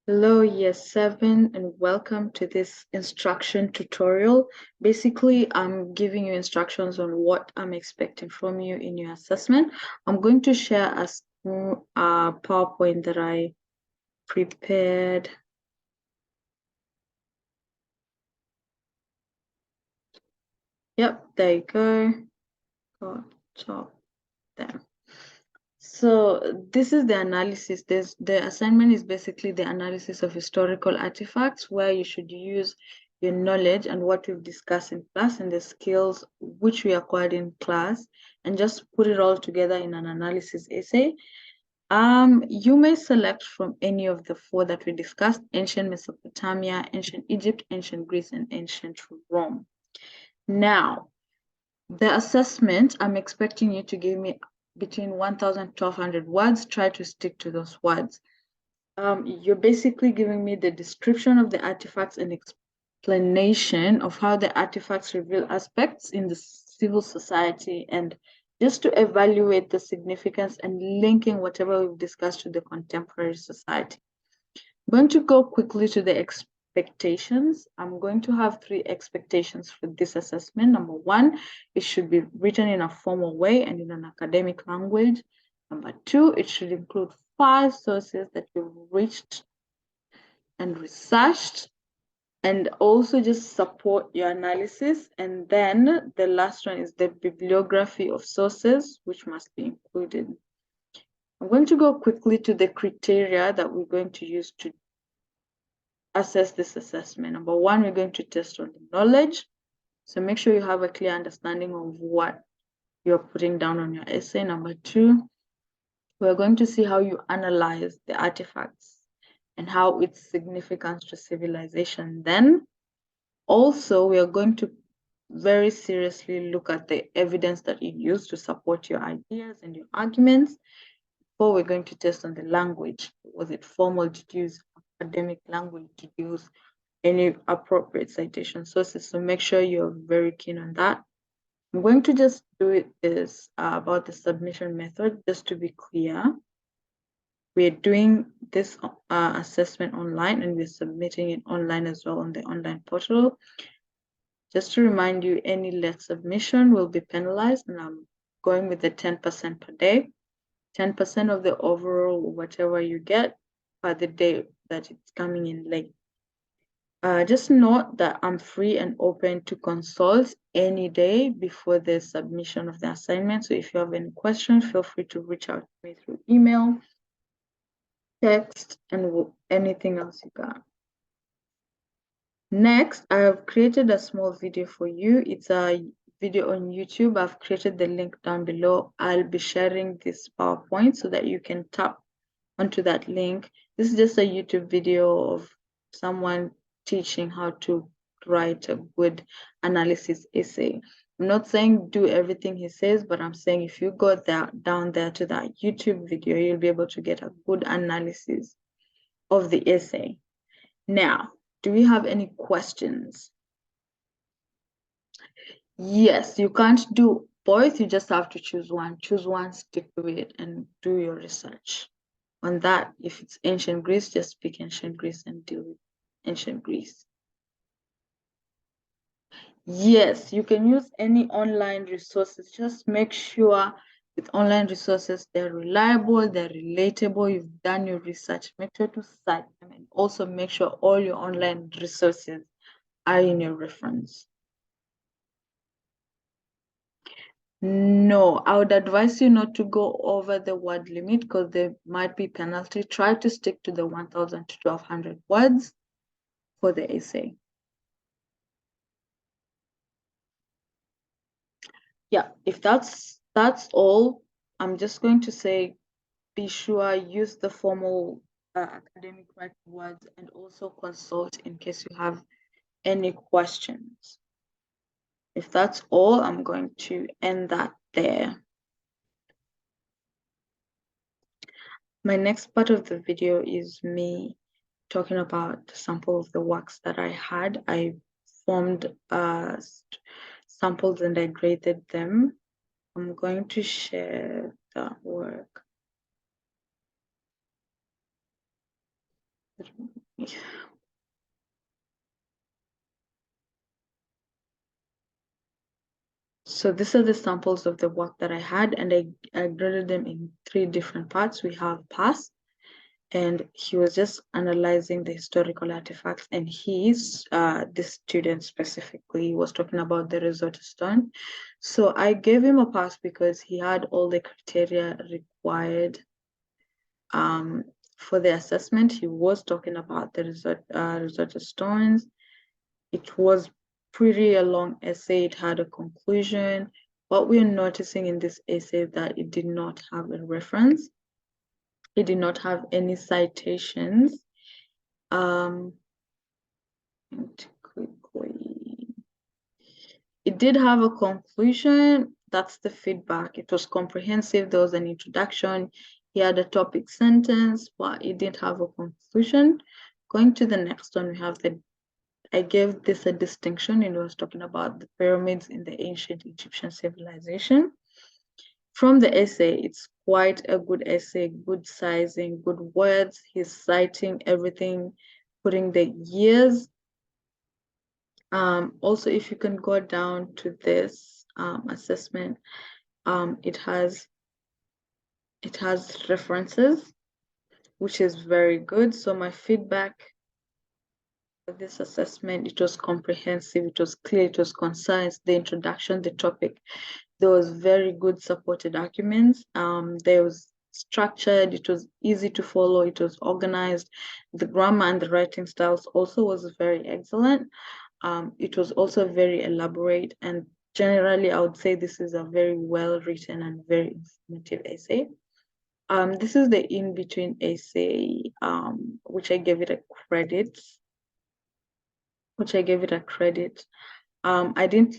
Hello, Year 7, and welcome to this instruction tutorial. Basically, I'm giving you instructions on what I'm expecting from you in your assessment. I'm going to share a PowerPoint that I prepared. Yep, there you go. Got top there. So this is the analysis. The assignment is basically the analysis of historical artifacts where you should use your knowledge and what we've discussed in class and the skills which we acquired in class and just put it all together in an analysis essay. You may select from any of the four that we discussed: ancient Mesopotamia, ancient Egypt, ancient Greece, and ancient Rome. Now, the assessment, I'm expecting you to give me between 1,000 and 1,200 words. Try to stick to those words. You're basically giving me the description of the artifacts and explanation of how the artifacts reveal aspects in the civil society and just to evaluate the significance and linking whatever we've discussed to the contemporary society. I'm going to go quickly to the expectations. I'm going to have 3 expectations for this assessment. Number 1, it should be written in a formal way and in an academic language. Number 2, it should include 5 sources that you've reached and researched and also just support your analysis. And then the last one is the bibliography of sources, which must be included. I'm going to go quickly to the criteria that we're going to use to assess this assessment. Number 1, we're going to test on the knowledge. So make sure you have a clear understanding of what you're putting down on your essay. Number 2, we're going to see how you analyze the artifacts and how its significance to civilization. Then also, we are going to very seriously look at the evidence that you use to support your ideas and your arguments. Before, we're going to test on the language. Was it formal? Did you use academic language? Did you use any appropriate citation sources? So make sure you're very keen on that. I'm going to just do it this about the submission method, just to be clear. We're doing this assessment online and we're submitting it online as well on the online portal. Just to remind you, any late submission will be penalized, and I'm going with the 10% per day. 10% of the overall whatever you get by the day that it's coming in late. Just note that I'm free and open to consult any day before the submission of the assignment. So if you have any questions, feel free to reach out to me through email, text, and anything else you got. Next, I have created a small video for you. It's a video on YouTube. I've created the link down below. I'll be sharing this PowerPoint so that you can tap onto that link. This is just a YouTube video of someone teaching how to write a good analysis essay. I'm not saying do everything he says, but I'm saying if you go down there to that YouTube video, you'll be able to get a good analysis of the essay. Now, do we have any questions? Yes, you can't do both. You just have to choose one. Choose one, stick to it, and do your research on that. If it's ancient Greece, just speak ancient Greece and deal with ancient Greece. Yes, you can use any online resources. Just make sure with online resources, they're reliable, they're relatable, you've done your research. Make sure to cite them and also make sure all your online resources are in your reference. No, I would advise you not to go over the word limit because there might be penalty. Try to stick to the 1,000 to 1,200 words for the essay. Yeah, if that's all, I'm just going to say, be sure use the formal academic writing words and also consult in case you have any questions. If that's all, I'm going to end that there. My next part of the video is me talking about sample of the works that I had. I formed samples and I graded them. I'm going to share that work. So these are the samples of the work that I had, and I graded them in 3 different parts. We have pass, and he was just analyzing the historical artifacts, and this student specifically was talking about the Rosetta Stone. So I gave him a pass because he had all the criteria required for the assessment. He was talking about the Rosetta Stones. It was pretty a long essay. It had a conclusion. What we're noticing in this essay is that it did not have a reference. It did not have any citations. Quickly. It did have a conclusion. That's the feedback. It was comprehensive. There was an introduction. He had a topic sentence, but it didn't have a conclusion. Going to the next one, we have I gave this a distinction. It was talking about the pyramids in the ancient Egyptian civilization. From the essay, it's quite a good essay, good sizing, good words. He's citing everything, putting the years. Also, if you can go down to this assessment, it has references, which is very good. So my feedback for this assessment, it was comprehensive, it was clear, it was concise. The introduction, the topic, there was very good supported arguments. There was structured, it was easy to follow, it was organized. The grammar and the writing styles also was very excellent. It was also very elaborate, and generally I would say this is a very well written and very informative essay. This is the in-between essay, which I gave it a credit. I didn't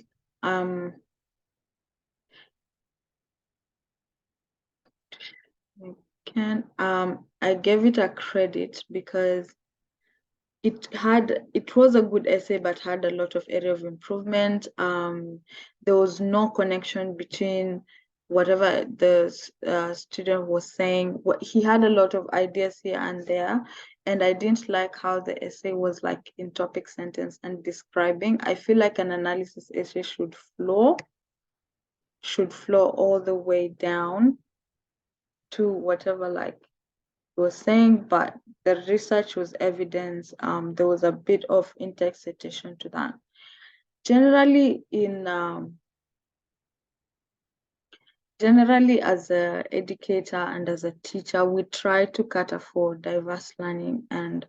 I gave it a credit because it was a good essay, but had a lot of area of improvement. There was no connection between whatever the student was saying. He had a lot of ideas here and there, and I didn't like how the essay was like in topic sentence and describing. I feel like an analysis essay should flow all the way down to whatever like was saying, but the research was evidence. There was a bit of in-text citation to that. Generally, generally as an educator and as a teacher, we try to cater for diverse learning, and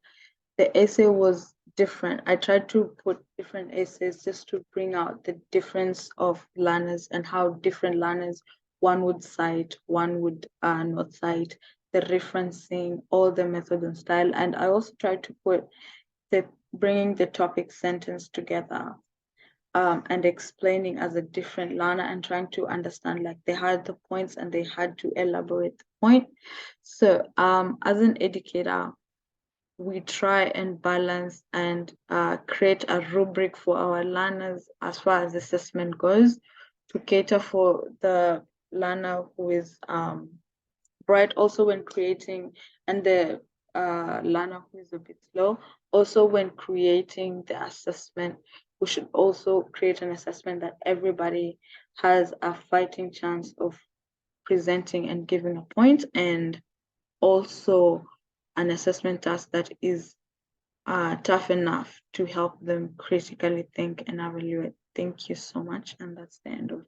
the essay was different. I tried to put different essays just to bring out the difference of learners and how different learners, one would cite, one would not cite, the referencing, all the method and style. And I also tried to put bringing the topic sentence together and explaining as a different learner and trying to understand, like they had the points and they had to elaborate the point. So as an educator, we try and balance and create a rubric for our learners as far as assessment goes to cater for the learner who is bright also when creating, and the learner who is a bit slow. Also when creating the assessment, we should also create an assessment that everybody has a fighting chance of presenting and giving a point, and also an assessment task that is tough enough to help them critically think and evaluate. Thank you so much, and that's the end of